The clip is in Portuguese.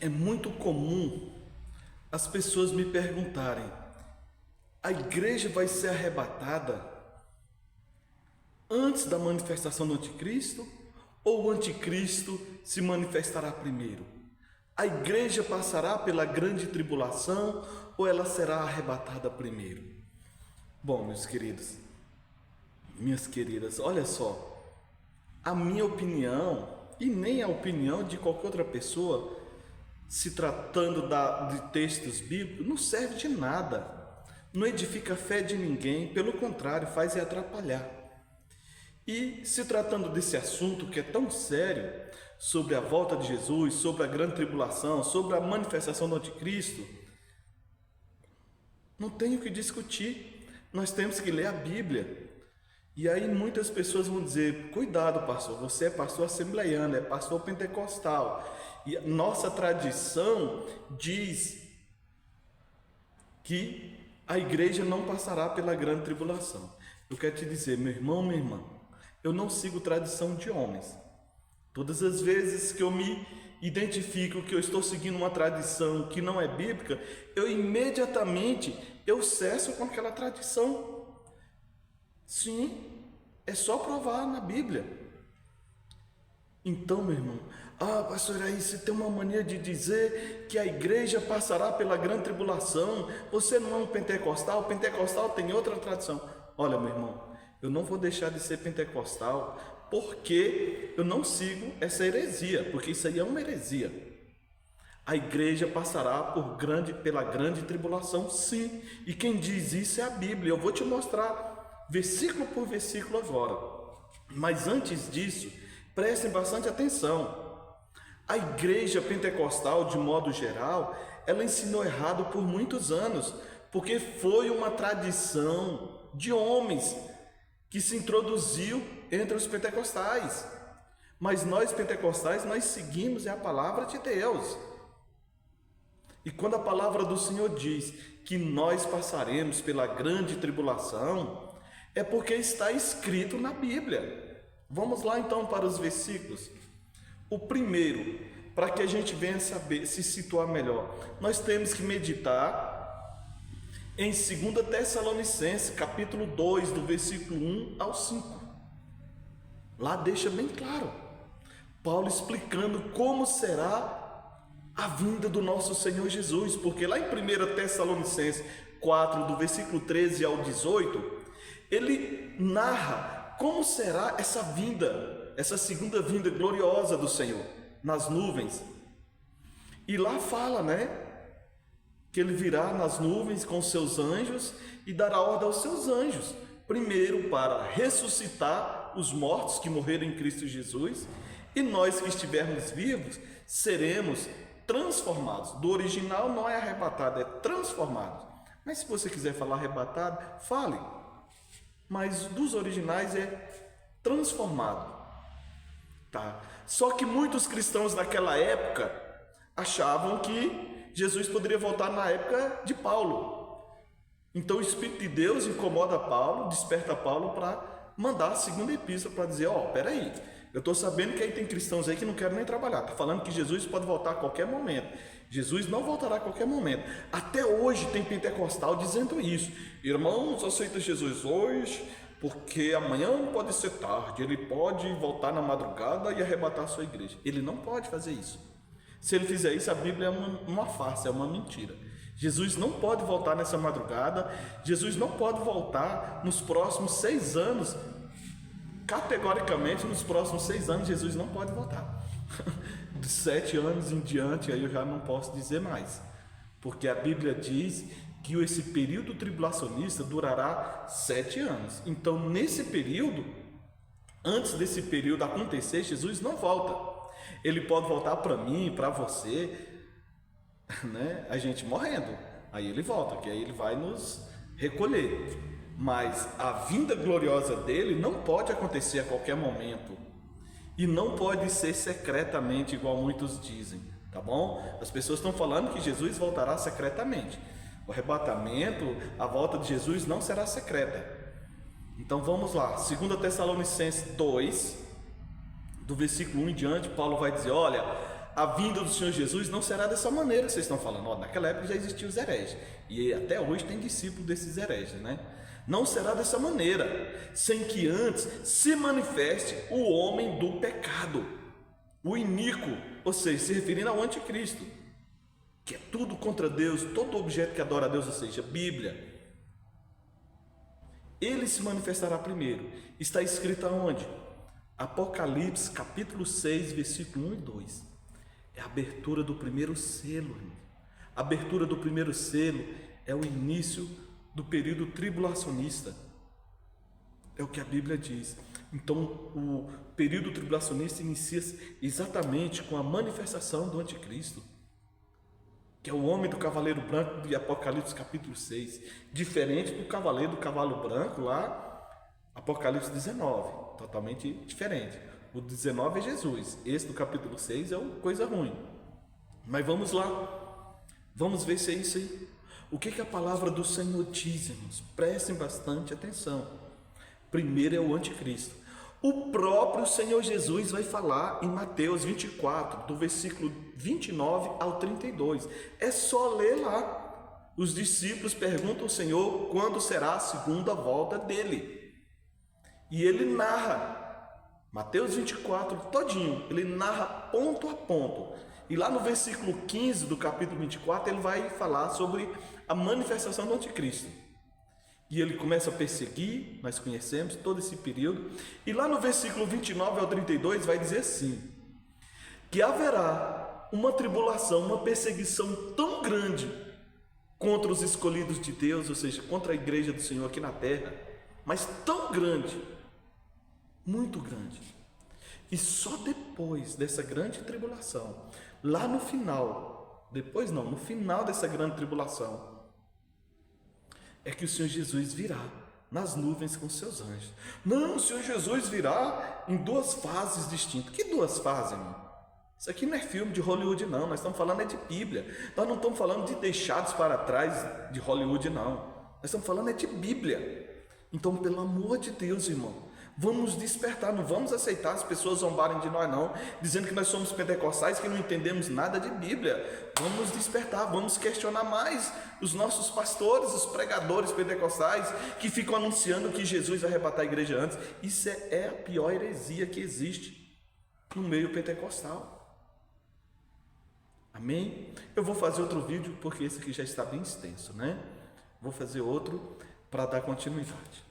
É muito comum as pessoas me perguntarem: a igreja vai ser arrebatada antes da manifestação do anticristo ou o anticristo se manifestará primeiro? A igreja passará pela grande tribulação ou ela será arrebatada primeiro? Bom, meus queridos, minhas queridas, olha só, a minha opinião e nem a opinião de qualquer outra pessoa, se tratando de textos bíblicos, não serve de nada, não edifica a fé de ninguém, pelo contrário, faz atrapalhar. E se tratando desse assunto que é tão sério, sobre a volta de Jesus, sobre a grande tribulação, sobre a manifestação do anticristo, não tem o que discutir, nós temos que ler a Bíblia. E aí muitas pessoas vão dizer: cuidado, pastor, você é pastor assembleiano, é pastor pentecostal, e nossa tradição diz que a igreja não passará pela grande tribulação. Eu quero te dizer, meu irmão, minha irmã, eu não sigo tradição de homens. Todas as vezes que eu me identifico que eu estou seguindo uma tradição que não é bíblica, eu imediatamente cesso com aquela tradição. Sim, é só provar na Bíblia. Então, meu irmão, pastor, aí você tem uma mania de dizer que a igreja passará pela grande tribulação. Você não é um pentecostal? O pentecostal tem outra tradição. Olha, meu irmão, eu não vou deixar de ser pentecostal porque eu não sigo essa heresia, porque isso aí é uma heresia. A igreja passará pela grande tribulação, sim, e quem diz isso é a Bíblia. Eu vou te mostrar versículo por versículo agora, mas antes disso, prestem bastante atenção. A igreja pentecostal, de modo geral, ela ensinou errado por muitos anos, porque foi uma tradição de homens que se introduziu entre os pentecostais. Mas nós pentecostais, nós seguimos a palavra de Deus. E quando a palavra do Senhor diz que nós passaremos pela grande tribulação, é porque está escrito na Bíblia. Vamos lá então para os versículos. O primeiro, para que a gente venha saber, se situar melhor, nós temos que meditar em 2 Tessalonicenses, capítulo 2, do versículo 1 ao 5. Lá deixa bem claro, Paulo explicando como será a vinda do nosso Senhor Jesus, porque lá em 1 Tessalonicenses 4, do versículo 13 ao 18, ele narra como será essa vinda, essa segunda vinda gloriosa do Senhor, nas nuvens. E lá fala, que ele virá nas nuvens com seus anjos e dará ordem aos seus anjos, primeiro para ressuscitar os mortos que morreram em Cristo Jesus, e nós que estivermos vivos seremos transformados. Do original não é arrebatado, é transformados. Mas se você quiser falar arrebatado, fale. Mas dos originais é transformado. Tá? Só que muitos cristãos naquela época achavam que Jesus poderia voltar na época de Paulo. Então o Espírito de Deus incomoda Paulo, desperta Paulo para mandar a segunda epístola para dizer: peraí, eu estou sabendo que aí tem cristãos aí que não querem nem trabalhar, está falando que Jesus pode voltar a qualquer momento. Jesus não voltará a qualquer momento. Até hoje tem pentecostal dizendo isso: irmãos, aceita Jesus hoje, porque amanhã pode ser tarde, ele pode voltar na madrugada e arrebatar a sua igreja. Ele não pode fazer isso. Se ele fizer isso, a Bíblia é uma farsa, é uma mentira. Jesus não pode voltar nessa madrugada, Jesus não pode voltar nos próximos 6 anos, categoricamente nos próximos 6 anos Jesus não pode voltar. De 7 anos em diante, aí eu já não posso dizer mais, porque a Bíblia diz que esse período tribulacionista durará 7 anos. Então nesse período, antes desse período acontecer, Jesus não volta. Ele pode voltar para mim, para você, a gente morrendo, aí ele volta, que aí ele vai nos recolher. Mas a vinda gloriosa dele não pode acontecer a qualquer momento, e não pode ser secretamente, igual muitos dizem, tá bom? As pessoas estão falando que Jesus voltará secretamente. O arrebatamento, a volta de Jesus não será secreta. Então vamos lá, 2 Tessalonicenses 2, do versículo 1 em diante, Paulo vai dizer: olha, a vinda do Senhor Jesus não será dessa maneira que vocês estão falando. Ó, naquela época já existiam os hereges, e até hoje tem discípulos desses hereges, né? Não será dessa maneira, sem que antes se manifeste o homem do pecado, o iníquo, ou seja, se referindo ao anticristo, que é tudo contra Deus, todo objeto que adora a Deus, ou seja, Bíblia. Ele se manifestará primeiro. Está escrito aonde? Apocalipse capítulo 6, versículo 1 e 2. É a abertura do primeiro selo, irmão. A abertura do primeiro selo é o início do período tribulacionista. É o que a Bíblia diz. Então, o período tribulacionista inicia exatamente com a manifestação do anticristo, que é o homem do cavaleiro branco de Apocalipse capítulo 6, diferente do cavaleiro do cavalo branco lá, Apocalipse 19, totalmente diferente. O 19 é Jesus, esse do capítulo 6 é uma coisa ruim. Mas vamos lá, vamos ver se é isso aí. O que a palavra do Senhor diz, irmãos? Prestem bastante atenção. Primeiro é o anticristo. O próprio Senhor Jesus vai falar em Mateus 24, do versículo 29 ao 32. É só ler lá. Os discípulos perguntam ao Senhor quando será a segunda volta dele. E ele narra, Mateus 24 todinho, ele narra ponto a ponto. E lá no versículo 15 do capítulo 24, ele vai falar sobre a manifestação do anticristo. E ele começa a perseguir, nós conhecemos todo esse período. E lá no versículo 29 ao 32 vai dizer assim, que haverá uma tribulação, uma perseguição tão grande contra os escolhidos de Deus, ou seja, contra a igreja do Senhor aqui na terra, mas tão grande, muito grande. E só depois dessa grande tribulação, lá no final, depois não, no final dessa grande tribulação, é que o Senhor Jesus virá nas nuvens com seus anjos. Não, o Senhor Jesus virá em duas fases distintas. Que duas fases, irmão? Isso aqui não é filme de Hollywood, não. Nós estamos falando de Bíblia. Nós não estamos falando de deixados para trás de Hollywood, não. Nós estamos falando de Bíblia. Então, pelo amor de Deus, irmão, vamos despertar. Não vamos aceitar as pessoas zombarem de nós, não, dizendo que nós somos pentecostais, que não entendemos nada de Bíblia. Vamos despertar, vamos questionar mais os nossos pastores, os pregadores pentecostais, que ficam anunciando que Jesus vai arrebatar a igreja antes. Isso é a pior heresia que existe no meio pentecostal. Amém? Eu vou fazer outro vídeo, porque esse aqui já está bem extenso, né? Vou fazer outro para dar continuidade.